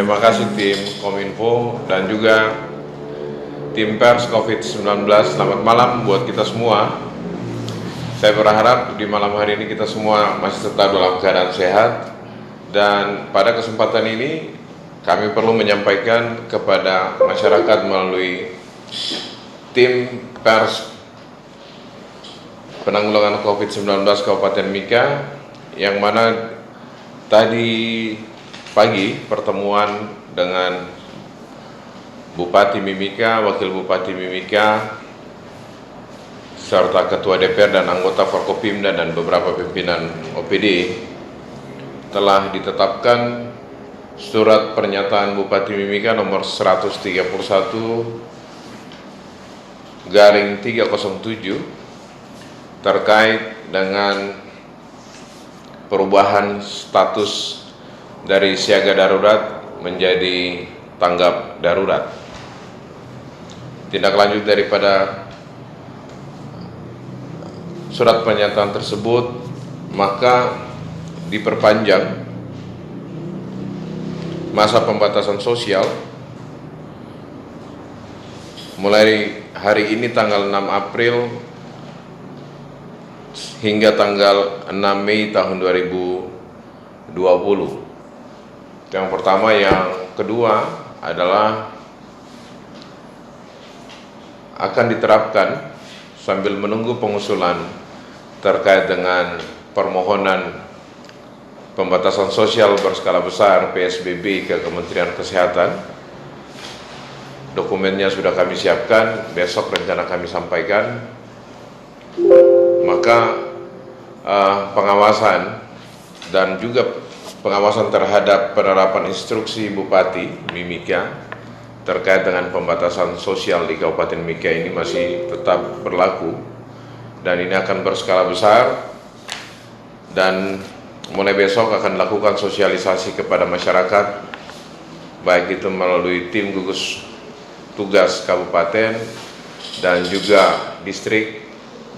Terima kasih tim Kominfo dan juga tim pers COVID-19. Selamat malam buat kita semua. Saya berharap di malam hari ini kita semua masih tetap dalam keadaan sehat. Dan pada kesempatan ini kami perlu menyampaikan kepada masyarakat melalui tim pers penanggulangan COVID-19 Kabupaten Mika, yang mana tadi pagi pertemuan dengan Bupati Mimika, Wakil Bupati Mimika, serta Ketua DPR dan anggota Forkopimda dan beberapa pimpinan OPD telah ditetapkan surat pernyataan Bupati Mimika nomor 131/307 terkait dengan perubahan status dari siaga darurat menjadi tanggap darurat. Tindak lanjut daripada surat pernyataan tersebut, maka diperpanjang masa pembatasan sosial mulai hari ini tanggal 6 April hingga tanggal 6 Mei tahun 2020. Yang pertama, yang kedua adalah akan diterapkan sambil menunggu pengusulan terkait dengan permohonan pembatasan sosial berskala besar PSBB ke Kementerian Kesehatan. Dokumennya sudah kami siapkan, besok rencana kami sampaikan. Maka pengawasan dan juga pengawasan terhadap penerapan instruksi Bupati Mimika terkait dengan pembatasan sosial di Kabupaten Mika ini masih tetap berlaku, dan ini akan berskala besar, dan mulai besok akan dilakukan sosialisasi kepada masyarakat, baik itu melalui tim gugus tugas kabupaten dan juga distrik,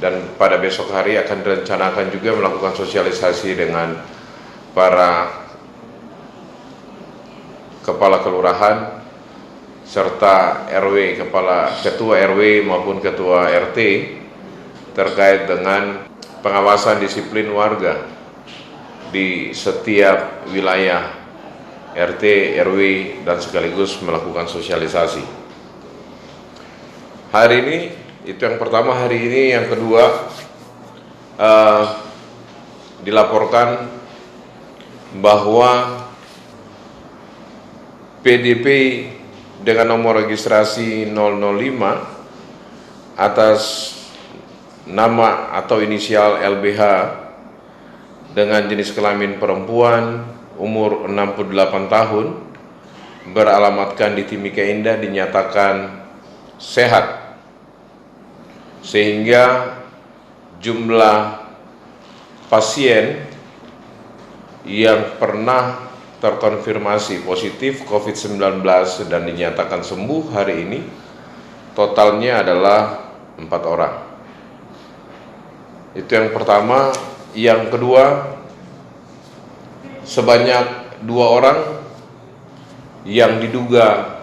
dan pada besok hari akan direncanakan juga melakukan sosialisasi dengan para kepala kelurahan serta RW, ketua RW maupun ketua RT terkait dengan pengawasan disiplin warga di setiap wilayah RT, RW, dan sekaligus melakukan sosialisasi. Hari ini itu yang pertama. Hari ini yang kedua, dilaporkan bahwa PDP dengan nomor registrasi 005 atas nama atau inisial LBH dengan jenis kelamin perempuan, umur 68 tahun, beralamatkan di Timika Indah, dinyatakan sehat, sehingga jumlah pasien yang pernah terkonfirmasi positif COVID-19 dan dinyatakan sembuh hari ini totalnya adalah 4 orang. Itu yang pertama. Yang kedua, sebanyak 2 orang yang diduga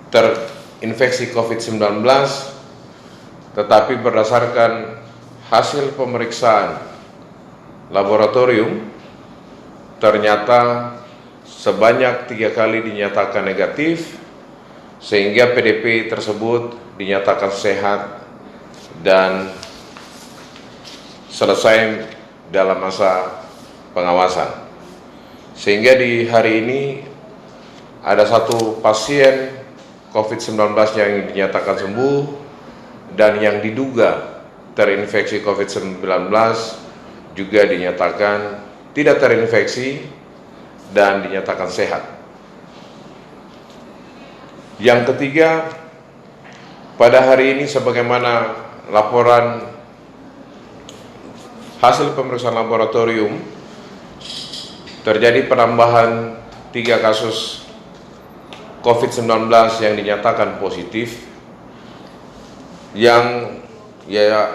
terinfeksi COVID-19, tetapi berdasarkan hasil pemeriksaan laboratorium ternyata sebanyak 3 kali dinyatakan negatif, sehingga PDP tersebut dinyatakan sehat dan selesai dalam masa pengawasan. Sehingga di hari ini ada 1 pasien COVID-19 yang dinyatakan sembuh, dan yang diduga terinfeksi COVID-19 juga dinyatakan tidak terinfeksi dan dinyatakan sehat. Yang ketiga, pada hari ini sebagaimana laporan hasil pemeriksaan laboratorium, terjadi penambahan 3 kasus COVID-19 yang dinyatakan positif,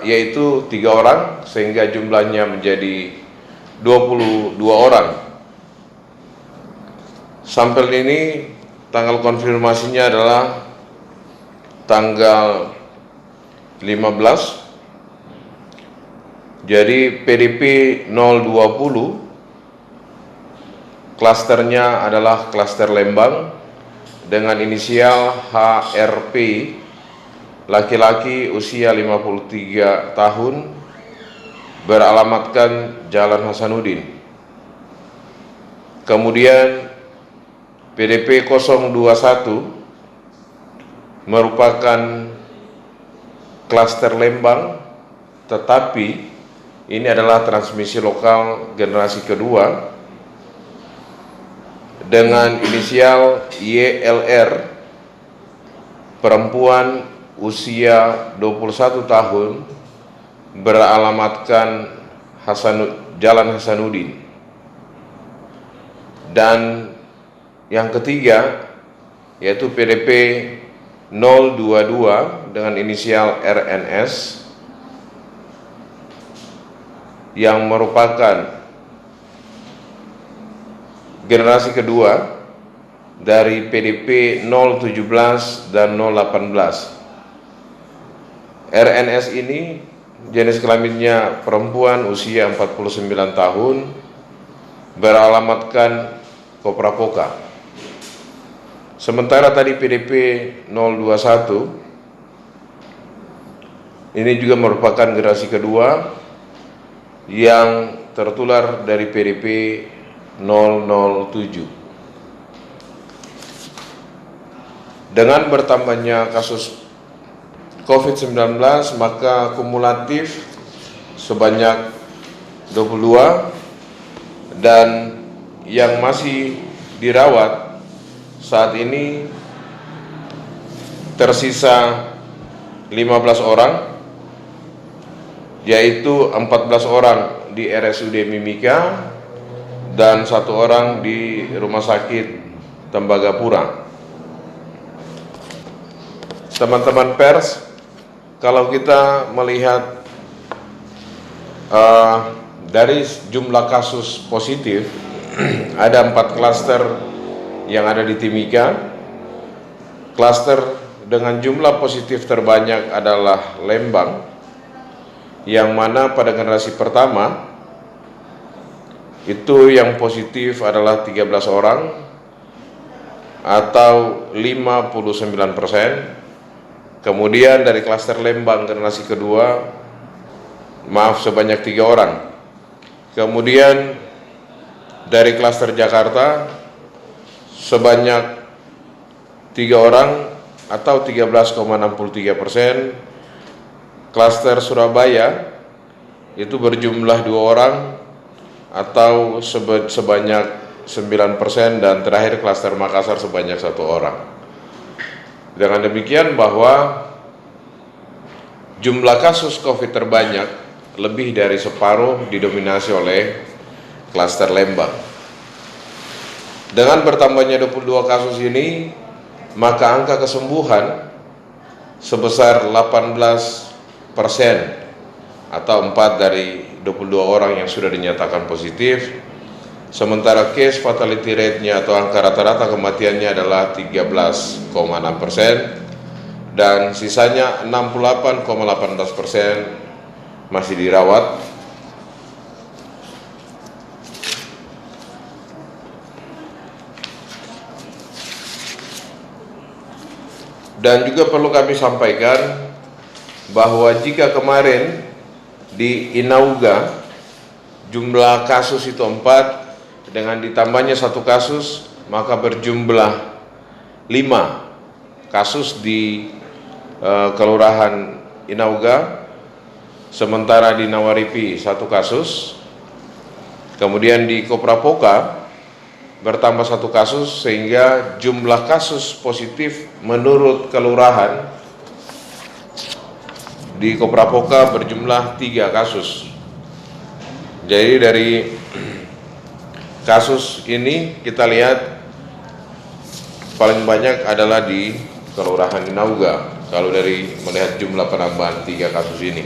yaitu 3 orang, sehingga jumlahnya menjadi 22 orang. Sampel ini tanggal konfirmasinya adalah tanggal 15. Jadi PDP 020 klasternya adalah klaster Lembang dengan inisial HRP, laki-laki usia 53 tahun, beralamatkan Jalan Hasanuddin. Kemudian PDP 021 merupakan klaster Lembang, tetapi ini adalah transmisi lokal generasi kedua dengan inisial YLR, perempuan usia 21 tahun, beralamatkan Jalan Hasanuddin. Dan yang ketiga yaitu PDP 022 dengan inisial RNS yang merupakan generasi kedua dari PDP 017 dan 018. RNS ini jenis kelaminnya perempuan usia 49 tahun, beralamatkan Koprapoka. Sementara tadi PDP 021 ini juga merupakan generasi kedua yang tertular dari PDP 007. Dengan bertambahnya kasus COVID-19, maka kumulatif sebanyak 22, dan yang masih dirawat saat ini tersisa 15 orang, yaitu 14 orang di RSUD Mimika dan 1 orang di Rumah Sakit Tembagapura. Teman-teman pers, kalau kita melihat dari jumlah kasus positif, ada 4 klaster yang ada di Timika. Klaster dengan jumlah positif terbanyak adalah Lembang, yang mana pada generasi pertama itu yang positif adalah 13 orang atau 59%. Kemudian dari klaster Lembang generasi kedua, sebanyak 3 orang. Kemudian dari klaster Jakarta sebanyak 3 orang atau 13,63%. Klaster Surabaya itu berjumlah 2 orang atau sebanyak 9%, dan terakhir klaster Makassar sebanyak 1 orang. Dengan demikian bahwa jumlah kasus COVID terbanyak, lebih dari separuh didominasi oleh klaster Lembang. Dengan bertambahnya 22 kasus ini, maka angka kesembuhan sebesar 18% atau 4 dari 22 orang yang sudah dinyatakan positif. Sementara case fatality rate-nya atau angka rata-rata kematiannya adalah 13,6%, dan sisanya 68,18% masih dirawat. Dan juga perlu kami sampaikan bahwa jika kemarin di Inauga jumlah kasus itu 4, dengan ditambahnya 1 kasus, maka berjumlah 5 kasus di Kelurahan Inauga. Sementara di Nawaripi 1 kasus. Kemudian di Koprapoka bertambah 1 kasus, sehingga jumlah kasus positif menurut kelurahan di Koprapoka berjumlah 3 kasus. Jadi dari kasus ini kita lihat paling banyak adalah di Kelurahan Inauga kalau dari melihat jumlah penambahan 3 kasus ini.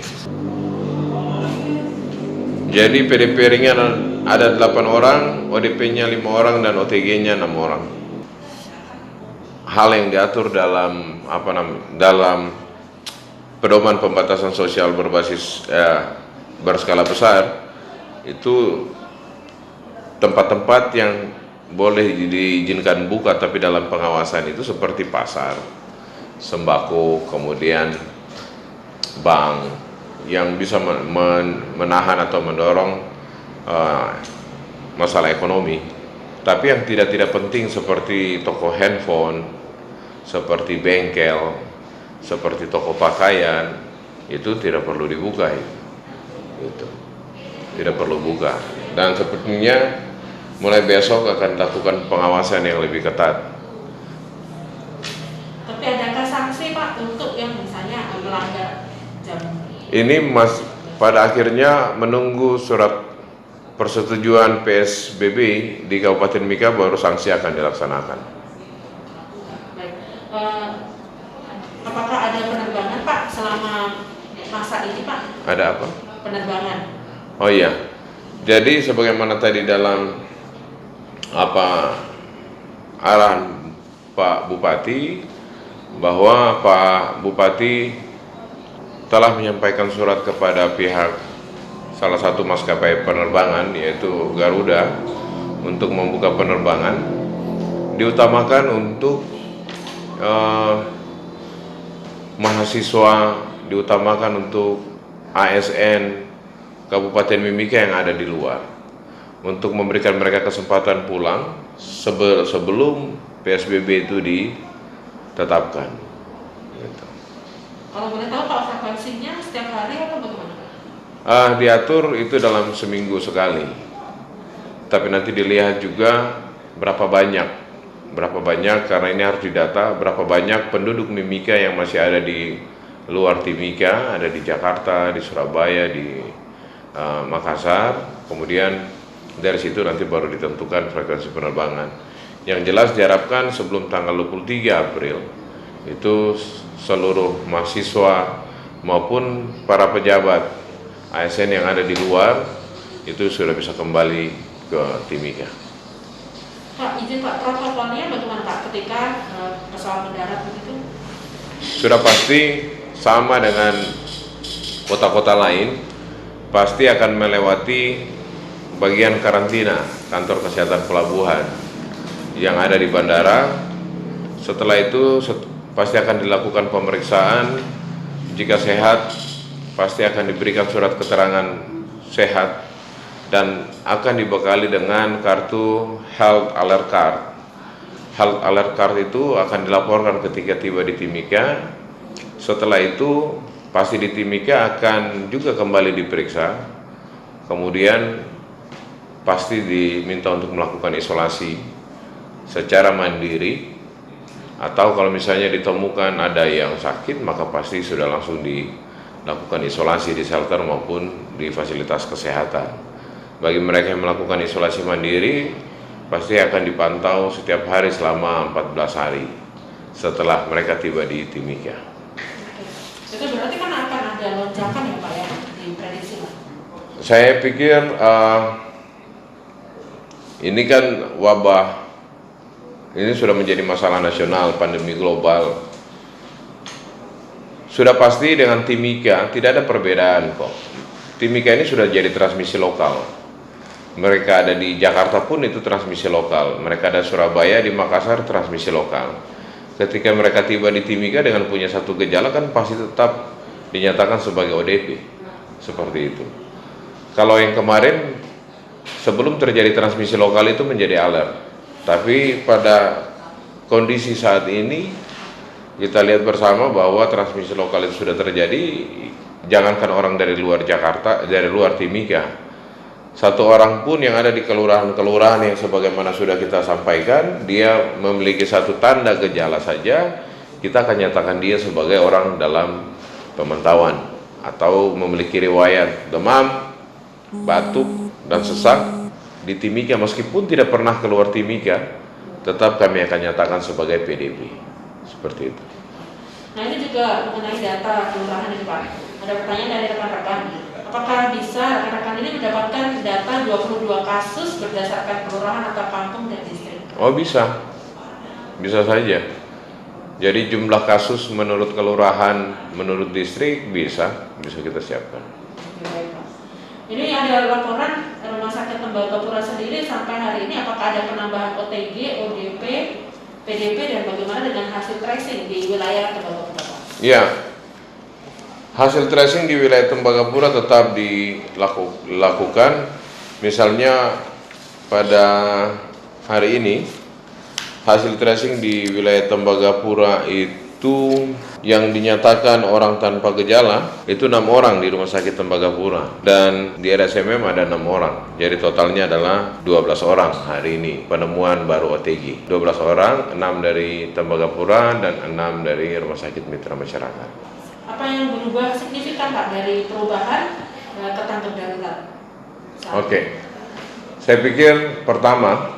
Jadi PDP ringan ada 8 orang, ODP-nya 5 orang, dan OTG-nya 6 orang. hal yang diatur dalam dalam pedoman pembatasan sosial berbasis berskala besar, itu tempat-tempat yang boleh diizinkan buka tapi dalam pengawasan itu seperti pasar, sembako, kemudian bank yang bisa menahan atau mendorong masalah ekonomi. Tapi yang tidak penting seperti toko handphone, seperti bengkel, seperti toko pakaian, itu tidak perlu dibuka, itu tidak perlu buka. Dan sepertinya mulai besok akan dilakukan pengawasan yang lebih ketat. Tapi adakah sanksi Pak untuk yang misalnya melanggar jam? Ini pada akhirnya menunggu surat persetujuan PSBB di Kabupaten Mika baru sanksi akan dilaksanakan. Baik. Apakah ada penerbangan Pak selama masa ini Pak? Ada apa? Penerbangan. Oh iya. Jadi sebagaimana tadi dalam arahan Pak Bupati, bahwa Pak Bupati telah menyampaikan surat kepada pihak salah satu maskapai penerbangan yaitu Garuda untuk membuka penerbangan, diutamakan untuk mahasiswa, diutamakan untuk ASN Kabupaten Mimika yang ada di luar, untuk memberikan mereka kesempatan pulang sebelum PSBB itu ditetapkan. Gitu. Kalau boleh tahu Pak, frekuensinya setiap hari atau bagaimana? Diatur itu dalam seminggu sekali, tapi nanti dilihat juga berapa banyak karena ini harus didata berapa banyak penduduk Mimika yang masih ada di luar Timika, ada di Jakarta, di Surabaya, di Makassar. Kemudian dari situ nanti baru ditentukan frekuensi penerbangan. Yang jelas diharapkan sebelum tanggal 23 April itu seluruh mahasiswa maupun para pejabat ASN yang ada di luar itu sudah bisa kembali ke Timika. Pak, izin Pak, protokolnya bagaimana Pak ketika pesawat mendarat begitu? Sudah pasti sama dengan kota-kota lain, pasti akan melewati bagian karantina kantor kesehatan pelabuhan yang ada di bandara. Setelah itu pasti akan dilakukan pemeriksaan. Jika sehat, pasti akan diberikan surat keterangan sehat dan akan dibekali dengan kartu Health Alert Card. Health Alert Card itu akan dilaporkan ketika tiba di Timika. Setelah itu pasti di Timika akan juga kembali diperiksa. Kemudian pasti diminta untuk melakukan isolasi secara mandiri, atau kalau misalnya ditemukan ada yang sakit maka pasti sudah langsung dilakukan isolasi di shelter maupun di fasilitas kesehatan. Bagi mereka yang melakukan isolasi mandiri pasti akan dipantau setiap hari selama 14 hari setelah mereka tiba di Timika. Itu berarti kan akan ada lonjakan ya Pak ya, diprediksi Pak? Saya pikir ini kan wabah, ini sudah menjadi masalah nasional, pandemi global. Sudah pasti dengan Timika tidak ada perbedaan kok. Timika ini sudah jadi transmisi lokal. Mereka ada di Jakarta pun itu transmisi lokal. Mereka ada Surabaya, di Makassar transmisi lokal. Ketika mereka tiba di Timika dengan punya satu gejala kan pasti tetap dinyatakan sebagai ODP. Seperti itu. Kalau yang kemarin sebelum terjadi transmisi lokal itu menjadi alert. Tapi pada kondisi saat ini kita lihat bersama bahwa transmisi lokal itu sudah terjadi. Jangankan orang dari luar Jakarta, dari luar Timika, satu orang pun yang ada di kelurahan-kelurahan yang sebagaimana sudah kita sampaikan, dia memiliki satu tanda gejala saja, kita akan nyatakan dia sebagai orang dalam pemantauan atau memiliki riwayat demam, batuk, dan sesak di Timika. Meskipun tidak pernah keluar Timika, tetap kami akan nyatakan sebagai PDP. Seperti itu. Nah ini juga mengenai data kelurahan ini Pak. Ada pertanyaan dari rekan-rekan. Apakah bisa rekan-rekan ini mendapatkan data 22 kasus berdasarkan kelurahan atau kampung dan distrik? Oh bisa, bisa saja. Jadi jumlah kasus menurut kelurahan, menurut distrik bisa kita siapkan. Oke, baik, Pak. Ini ada laporan Rumah Sakit Tembagapura sendiri sampai hari ini apakah ada penambahan OTG, ODP, PDP dan bagaimana dengan hasil tracing di wilayah Tembagapura, Pak? Ya, hasil tracing di wilayah Tembagapura tetap dilakukan. Misalnya pada hari ini hasil tracing di wilayah Tembagapura itu yang dinyatakan orang tanpa gejala itu 6 orang di Rumah Sakit Tembagapura, dan di RSMM ada 6 orang. Jadi totalnya adalah 12 orang hari ini penemuan baru OTG. 12 orang, 6 dari Tembagapura dan 6 dari Rumah Sakit Mitra Masyarakat. Apa yang berubah signifikan, Pak, dari perubahan ke tanggap darurat? Oke. Saya pikir pertama,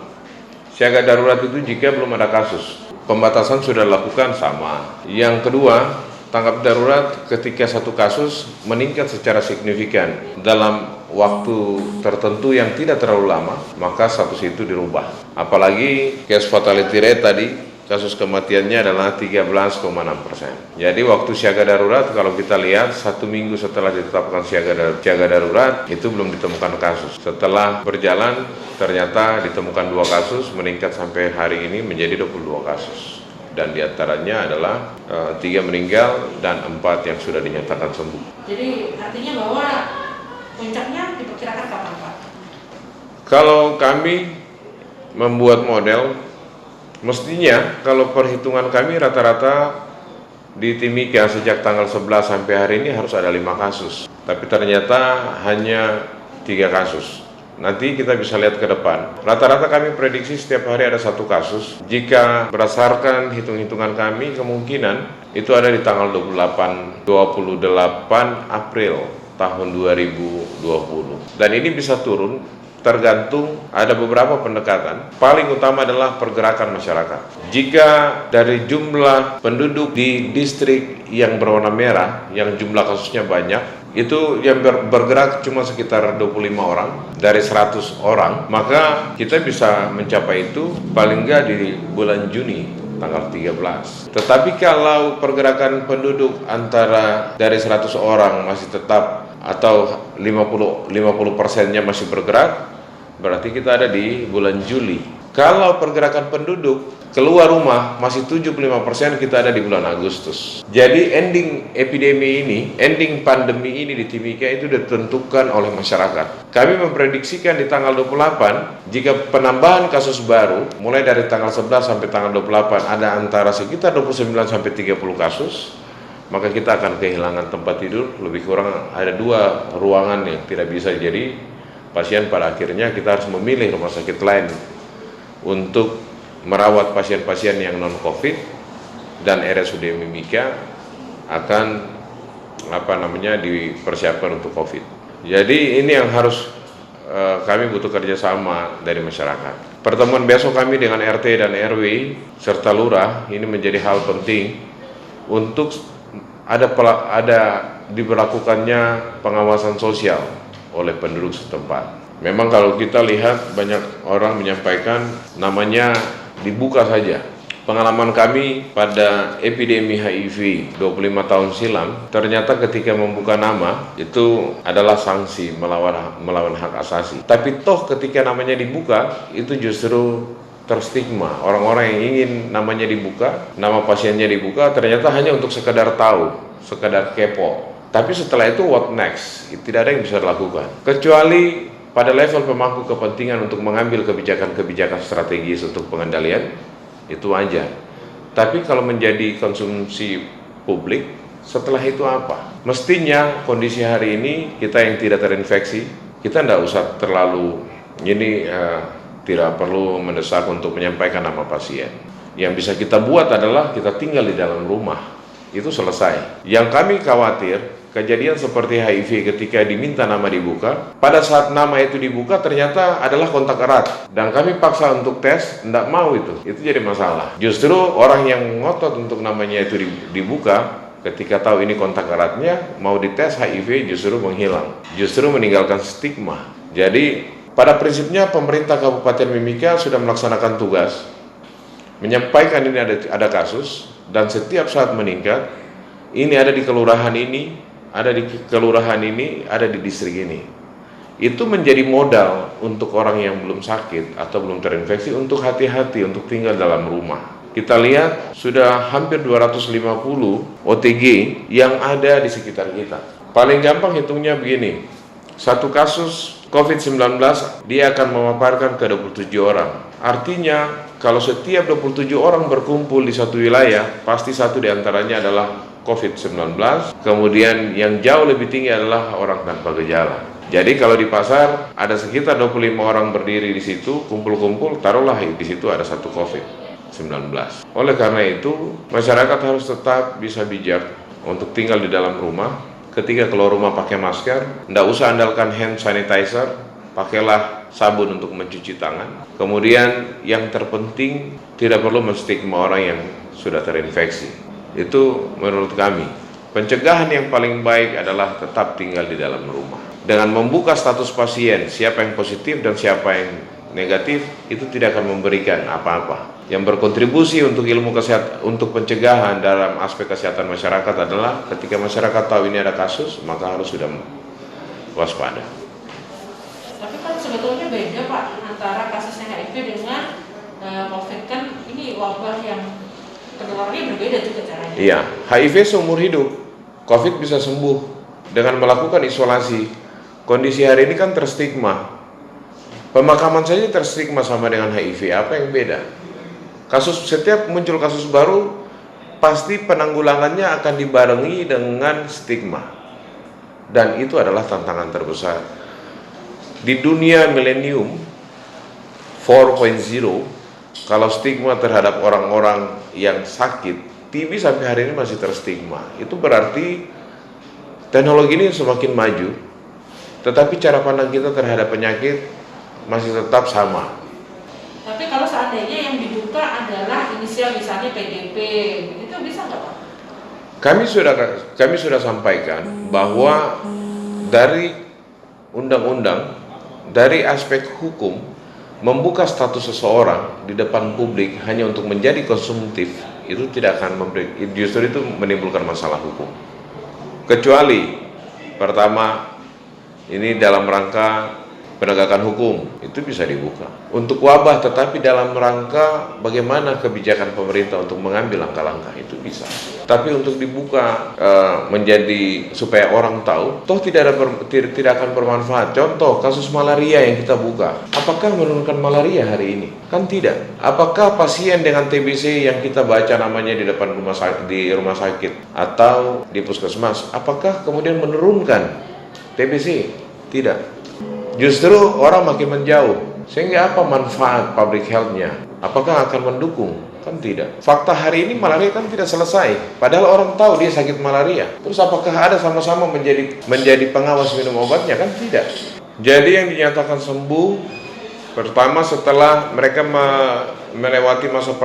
siaga darurat itu jika belum ada kasus. Pembatasan sudah dilakukan sama. Yang kedua, tanggap darurat ketika satu kasus meningkat secara signifikan dalam waktu tertentu yang tidak terlalu lama, maka status itu dirubah. Apalagi case fatality rate tadi, kasus kematiannya adalah 13,6%. Jadi waktu siaga darurat kalau kita lihat 1 minggu setelah ditetapkan siaga darurat itu belum ditemukan kasus. Setelah berjalan ternyata ditemukan 2 kasus, meningkat sampai hari ini menjadi 22 kasus. Dan diantaranya adalah 3 meninggal dan 4 yang sudah dinyatakan sembuh. Jadi artinya bahwa puncaknya diperkirakan kapan, Pak? Kalau kami membuat model, mestinya kalau perhitungan kami rata-rata di Timika sejak tanggal 11 sampai hari ini harus ada 5 kasus. Tapi ternyata hanya 3 kasus. Nanti kita bisa lihat ke depan. Rata-rata kami prediksi setiap hari ada 1 kasus. Jika berdasarkan hitung-hitungan kami, kemungkinan itu ada di tanggal 28 April tahun 2020. Dan ini bisa turun tergantung ada beberapa pendekatan. Paling utama adalah pergerakan masyarakat. Jika dari jumlah penduduk di distrik yang berwarna merah, yang jumlah kasusnya banyak, itu yang bergerak cuma sekitar 25 orang dari 100 orang, maka kita bisa mencapai itu paling enggak di bulan Juni tanggal 13. Tetapi kalau pergerakan penduduk antara dari 100 orang masih tetap atau 50%-nya masih bergerak, berarti kita ada di bulan Juli. Kalau pergerakan penduduk keluar rumah masih 75%, kita ada di bulan Agustus. Jadi ending epidemi ini, ending pandemi ini di Timika itu ditentukan oleh masyarakat. Kami memprediksikan di tanggal 28, jika penambahan kasus baru mulai dari tanggal 11 sampai tanggal 28 ada antara sekitar 29 sampai 30 kasus, maka kita akan kehilangan tempat tidur. Lebih kurang ada 2 ruangan yang tidak bisa, jadi pasien pada akhirnya kita harus memilih rumah sakit lain untuk merawat pasien-pasien yang non-COVID, dan RSUD Mimika akan dipersiapkan untuk COVID. Jadi ini yang harus kami butuh kerjasama dari masyarakat. Pertemuan besok kami dengan RT dan RW serta lurah ini menjadi hal penting untuk ada diberlakukannya pengawasan sosial oleh penduduk setempat. Memang kalau kita lihat banyak orang menyampaikan namanya dibuka saja. Pengalaman kami pada epidemi HIV 25 tahun silam, ternyata ketika membuka nama itu adalah sanksi melawan hak asasi. Tapi toh ketika namanya dibuka itu justru terstigma. Orang-orang yang ingin namanya dibuka, nama pasiennya dibuka, ternyata hanya untuk sekedar tahu, sekedar kepo. Tapi setelah itu what next? Tidak ada yang bisa dilakukan. Kecuali pada level pemangku kepentingan untuk mengambil kebijakan-kebijakan strategis untuk pengendalian, itu wajar. Tapi kalau menjadi konsumsi publik, setelah itu apa? Mestinya kondisi hari ini kita yang tidak terinfeksi, kita tidak usah terlalu tidak perlu mendesak untuk menyampaikan nama pasien. Yang bisa kita buat adalah kita tinggal di dalam rumah, itu selesai. Yang kami khawatir kejadian seperti HIV ketika diminta nama dibuka, pada saat nama itu dibuka ternyata adalah kontak erat dan kami paksa untuk tes, tidak mau itu jadi masalah. Justru orang yang ngotot untuk namanya itu dibuka, ketika tahu ini kontak eratnya, mau dites HIV justru menghilang, justru meninggalkan stigma. Jadi pada prinsipnya pemerintah Kabupaten Mimika sudah melaksanakan tugas menyampaikan ini ada kasus dan setiap saat meningkat, ini ada di kelurahan ini, ada di kelurahan ini, ada di distrik ini. Itu menjadi modal untuk orang yang belum sakit atau belum terinfeksi untuk hati-hati untuk tinggal dalam rumah. Kita lihat sudah hampir 250 OTG yang ada di sekitar kita. Paling gampang hitungnya begini, satu kasus COVID-19 dia akan memaparkan ke 27 orang. Artinya kalau setiap 27 orang berkumpul di satu wilayah, pasti satu diantaranya adalah COVID-19. Kemudian yang jauh lebih tinggi adalah orang tanpa gejala. Jadi kalau di pasar ada sekitar 25 orang berdiri di situ, kumpul-kumpul, taruhlah di situ ada satu COVID-19. Oleh karena itu, masyarakat harus tetap bisa bijak untuk tinggal di dalam rumah. Ketika keluar rumah pakai masker, tidak usah andalkan hand sanitizer, pakailah sabun untuk mencuci tangan. Kemudian yang terpenting, tidak perlu menstigma orang yang sudah terinfeksi. Itu menurut kami. Pencegahan yang paling baik adalah tetap tinggal di dalam rumah. Dengan membuka status pasien, siapa yang positif dan siapa yang negatif, itu tidak akan memberikan apa-apa. Yang berkontribusi untuk ilmu kesehatan, untuk pencegahan dalam aspek kesehatan masyarakat adalah ketika masyarakat tahu ini ada kasus, maka harus sudah waspada. Tapi kan sebetulnya beda Pak antara kasusnya HIV dengan COVID, kan ini wabah yang penularannya berbeda juga caranya. Iya, HIV seumur hidup, COVID bisa sembuh dengan melakukan isolasi. Kondisi hari ini kan terstigma. Pemakaman saja terstigma sama dengan HIV, apa yang beda? Setiap muncul kasus baru, pasti penanggulangannya akan dibarengi dengan stigma. Dan itu adalah tantangan terbesar. Di dunia milenium 4.0, kalau stigma terhadap orang-orang yang sakit, TB sampai hari ini masih terstigma. Itu berarti teknologi ini semakin maju, tetapi cara pandang kita terhadap penyakit masih tetap sama. Tapi kalau seandainya yang dibuka adalah inisial misalnya PDP, itu bisa nggak Pak? Kami sudah sampaikan bahwa dari undang-undang, dari aspek hukum, membuka status seseorang di depan publik hanya untuk menjadi konsumtif, itu tidak akan justru itu menimbulkan masalah hukum. Kecuali pertama, ini dalam rangka penegakan hukum, itu bisa dibuka untuk wabah, tetapi dalam rangka bagaimana kebijakan pemerintah untuk mengambil langkah-langkah, itu bisa. Tapi untuk dibuka menjadi supaya orang tahu, toh tidak akan bermanfaat. Contoh kasus malaria yang kita buka, apakah menurunkan malaria hari ini? Kan tidak. Apakah pasien dengan TBC yang kita baca namanya di depan rumah sakit atau di puskesmas, apakah kemudian menurunkan TBC? Tidak. Justru orang makin menjauh. Sehingga apa manfaat public health-nya? Apakah akan mendukung? Kan tidak. Fakta hari ini malaria kan tidak selesai. Padahal orang tahu dia sakit malaria. Terus apakah ada sama-sama menjadi pengawas minum obatnya? Kan tidak. Jadi yang dinyatakan sembuh pertama setelah mereka melewati masa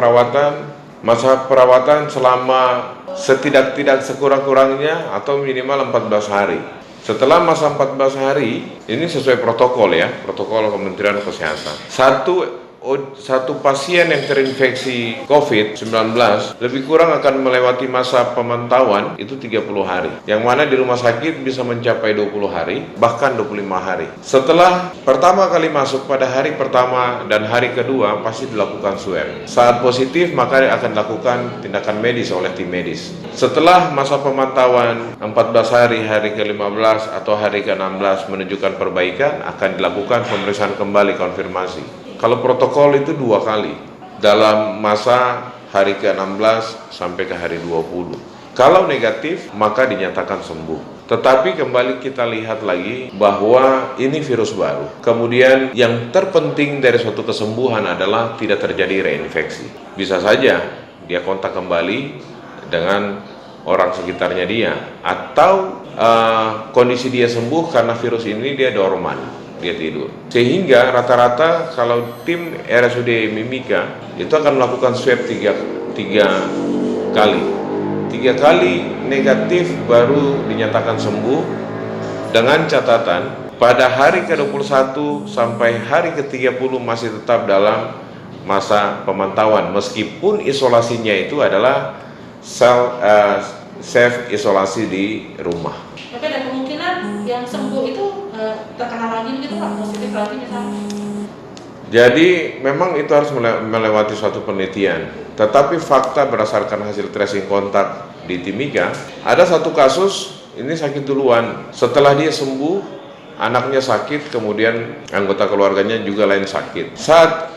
perawatan selama setidak-tidak sekurang-kurangnya atau minimal 14 hari. Setelah masa 14 hari, ini sesuai protokol ya, protokol Kementerian Kesehatan. Satu pasien yang terinfeksi COVID-19 lebih kurang akan melewati masa pemantauan itu 30 hari. Yang mana di rumah sakit bisa mencapai 20 hari, bahkan 25 hari. Setelah pertama kali masuk pada hari pertama dan hari kedua pasti dilakukan swab. Saat positif maka akan dilakukan tindakan medis oleh tim medis. Setelah masa pemantauan 14 hari, hari ke-15 atau hari ke-16 menunjukkan perbaikan, akan dilakukan pemeriksaan kembali konfirmasi. Kalau protokol itu 2 kali dalam masa hari ke-16 sampai ke hari 20. Kalau negatif maka dinyatakan sembuh. Tetapi kembali kita lihat lagi bahwa ini virus baru. Kemudian yang terpenting dari suatu kesembuhan adalah tidak terjadi reinfeksi. Bisa saja dia kontak kembali dengan orang sekitarnya dia, atau kondisi dia sembuh karena virus ini dia dorman, dia tidur. Sehingga rata-rata kalau tim RSUD Mimika itu akan melakukan swab 3 kali. 3 kali negatif baru dinyatakan sembuh, dengan catatan pada hari ke-21 sampai hari ke-30 masih tetap dalam masa pemantauan, meskipun isolasinya itu adalah self isolasi di rumah. Tapi ada kemungkinan yang sembuh itu terkena lagi gitu Pak, positif lagi misalnya. Jadi memang itu harus melewati suatu penelitian. Tetapi fakta berdasarkan hasil tracing kontak di Timika, ada satu kasus ini sakit duluan. Setelah dia sembuh, anaknya sakit, kemudian anggota keluarganya juga lain sakit. Saat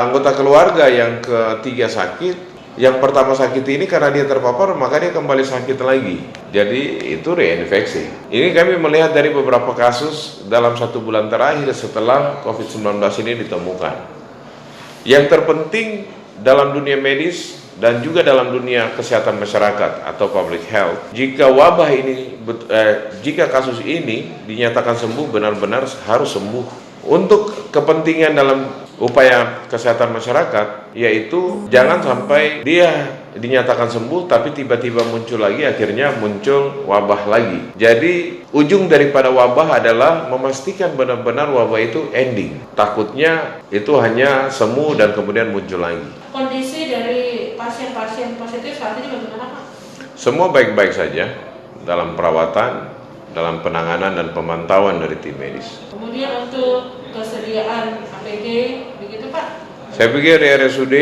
anggota keluarga yang ketiga sakit, yang pertama sakit ini karena dia terpapar, maka dia kembali sakit lagi. Jadi itu reinfeksi. Ini kami melihat dari beberapa kasus dalam 1 bulan terakhir setelah COVID-19 ini ditemukan. Yang terpenting dalam dunia medis dan juga dalam dunia kesehatan masyarakat atau public health, jika wabah ini, jika kasus ini dinyatakan sembuh, benar-benar harus sembuh. Untuk kepentingan dalam upaya kesehatan masyarakat, yaitu jangan sampai dia dinyatakan sembuh tapi tiba-tiba muncul lagi, akhirnya muncul wabah lagi. Jadi ujung daripada wabah adalah memastikan benar-benar wabah itu ending. Takutnya itu hanya semu dan kemudian muncul lagi. Kondisi dari pasien-pasien positif saat ini bagaimana Pak? Semua baik-baik saja dalam perawatan, dalam penanganan dan pemantauan dari tim medis. Kemudian untuk kesediaan APD, begitu Pak? Saya pikir di RSUD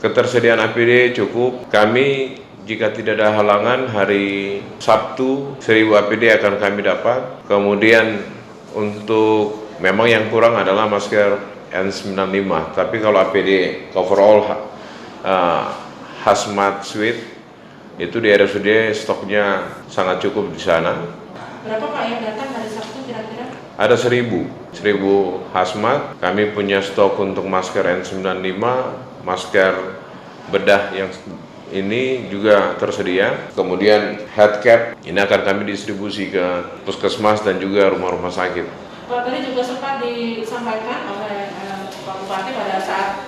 ketersediaan APD cukup. Kami jika tidak ada halangan hari Sabtu 1000 APD akan kami dapat. Kemudian untuk memang yang kurang adalah masker N95. Tapi kalau APD overall hazmat suite itu di RSUD stoknya sangat cukup di sana. Berapa Pak yang datang hari Sabtu kira-kira? Ada 1000 hazmat. Kami punya stok untuk masker N95, masker bedah yang ini juga tersedia. Kemudian head cap ini akan kami distribusi ke puskesmas dan juga rumah-rumah sakit. Pak, tadi juga sempat disampaikan oleh Pak Bupati pada saat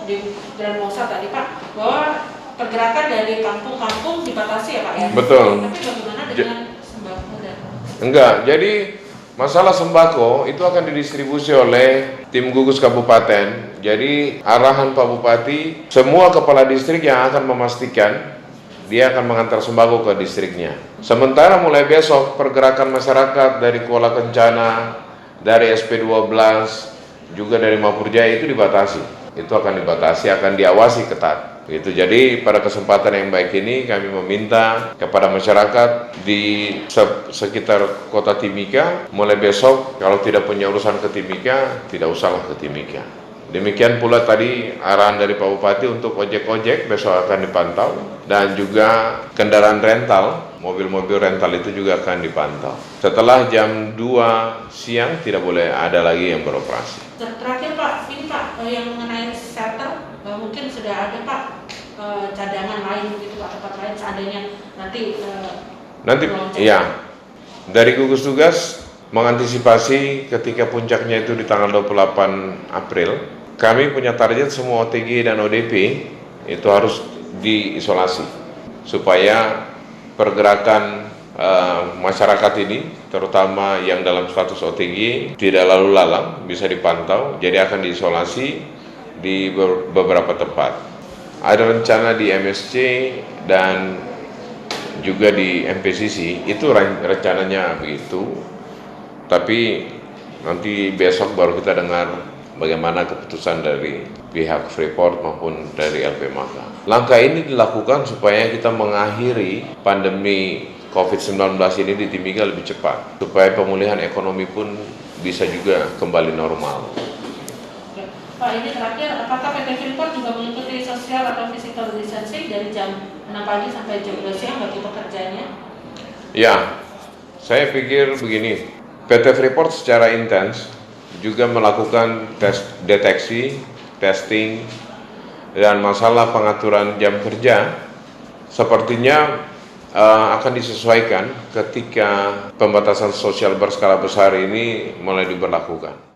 di Grand Mosa tadi Pak, bahwa pergerakan dari kampung-kampung dibatasi ya Pak ya? Betul. Tapi bagaimana dengan sembako dan... Enggak, jadi masalah sembako itu akan didistribusi oleh tim gugus kabupaten. Jadi arahan Pak Bupati, semua kepala distrik yang akan memastikan dia akan mengantar sembako ke distriknya. Sementara mulai besok pergerakan masyarakat dari Kuala Kencana, dari SP12, juga dari Mapurjaya itu dibatasi. Itu akan dibatasi, akan diawasi ketat. Gitu. Jadi pada kesempatan yang baik ini kami meminta kepada masyarakat di sekitar kota Timika, mulai besok kalau tidak punya urusan ke Timika, tidak usahlah ke Timika. Demikian pula tadi arahan dari Pak Bupati untuk ojek-ojek besok akan dipantau, dan juga kendaraan rental, mobil-mobil rental itu juga akan dipantau. Setelah jam 2 siang tidak boleh ada lagi yang beroperasi. Terakhir Pak, ini Pak yang mengenai shelter, mungkin sudah ada Pak cadangan lain gitu Pak, tempat lain seandainya nanti iya, dari gugus tugas mengantisipasi ketika puncaknya itu di tanggal 28 April, kami punya target semua OTG dan ODP itu harus diisolasi supaya pergerakan masyarakat ini, terutama yang dalam status OTG, tidak lalu lalang, bisa dipantau. Jadi akan diisolasi di beberapa tempat. Ada rencana di MSC dan juga di MPCC, itu rencananya begitu. Tapi nanti besok baru kita dengar bagaimana keputusan dari pihak Freeport maupun dari LP Maka. Langkah ini dilakukan supaya kita mengakhiri pandemi COVID-19 ini di Timika lebih cepat, supaya pemulihan ekonomi pun bisa juga kembali normal. Pak, ini terakhir, apakah PT Freeport juga mengikuti social atau physical distancing dari jam 6 pagi sampai jam 2 siang bagi pekerjanya? Ya, saya pikir begini, PT Freeport secara intens juga melakukan deteksi, testing, dan masalah pengaturan jam kerja sepertinya akan disesuaikan ketika pembatasan sosial berskala besar ini mulai diberlakukan.